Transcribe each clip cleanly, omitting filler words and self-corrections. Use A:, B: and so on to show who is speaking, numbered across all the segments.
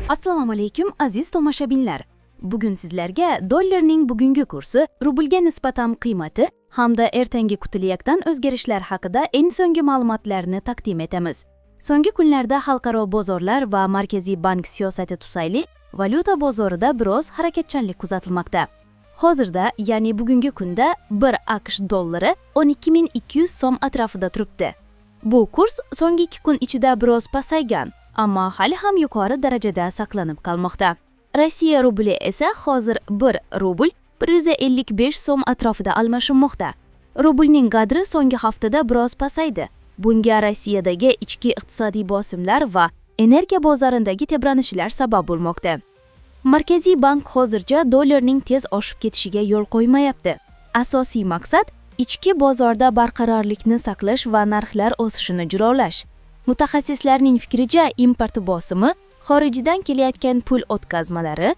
A: Assalomu alaykum aziz tomoshabinlar. Bugun sizlarga dollarning bugungi kursi, rublga nisbatan qiymati hamda ertangi kutilayotgan o'zgarishlar haqida eng so'nggi ma'lumotlarni taqdim etamiz. So'nggi kunlarda xalqaro bozorlar va Markaziy bank siyosati tufayli valyuta bozorida biroz harakatchanlik kuzatilmoqda. Hozirda, ya'ni bugungi kunda 1 AQSh dollari 12.200 so'm atrofida turibdi. Bu kurs so'nggi 2 kun ichida biroz pasaygan, ammo hali ham yuqori darajada saqlanib qolmoqda. Rossiya rubli esa hozir 1 rubl 155 so'm atrofida almashinmoqda. Rublning qadri so'nggi haftada biroz pasaydi. Bunga Rossiyadagi ichki iqtisodiy bosimlar va energiya bozorindagi tebranishlar sabab bo'lmoqda. Markaziy bank hozircha dollarning tez oshib ketishiga yo'l qo'ymayapti. Asosiy maqsad ichki bozorda barqarorlikni saqlash va narxlar o'sishini jilovlash. Mutaxassislarning fikricha, import bosimi, xorijdan kelayotgan pul o'tkazmalari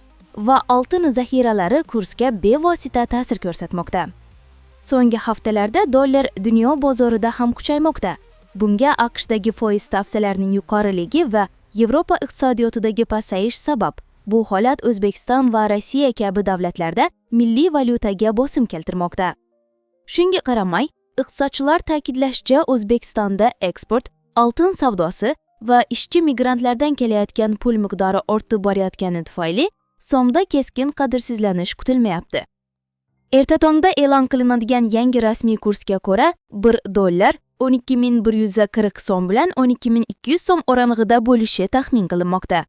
A: va oltin zaxiralari kursga bevosita ta'sir ko'rsatmoqda. So'nggi haftalarda dollar dunyo bozorida ham kuchaymoqda. Bunga AQShdagi foiz stavkalarining yuqoriligi va Yevropa iqtisodiyotidagi pasayish sabab. Bu holat O'zbekiston va Rossiya kabi davlatlarda milliy valyutaga bosim keltirmoqda. Shunga qaramay, iqtisodchilar ta'kidlashicha, O'zbekistonda eksport, oltin savdosi va ishchi migrantlardan kelayotgan pul miqdori ortib borayotgani tufayli so'mda keskin qadrsizlanish kutilmayapti. Erta tongda e'lon qilinadigan yangi rasmiy kursga ko'ra 1 dollar 12.140 so'm bilan 12.200 so'm oralig'ida bo'lishi taxmin qilinmoqda.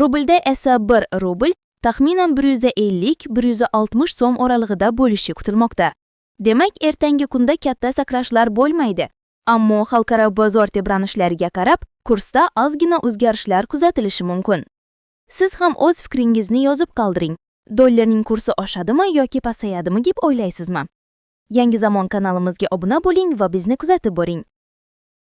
A: Rublda esa 1 rubl taxminan 150-160 so'm oralig'ida bo'lishi kutilmoqda. Demak, ertangi kunda katta sakrashlar bo'lmaydi. Ammo xalqaro bozor tebranishlariga qarab, kursda ozgina o'zgarishlar kuzatilishi mumkin. Siz ham o'z fikringizni yozib qoldiring. Dollarning kursi oshadimi yoki pasayadimi deb o'ylaysizmi? Yangi zamon kanalimizga obuna bo'ling va bizni kuzatib boring.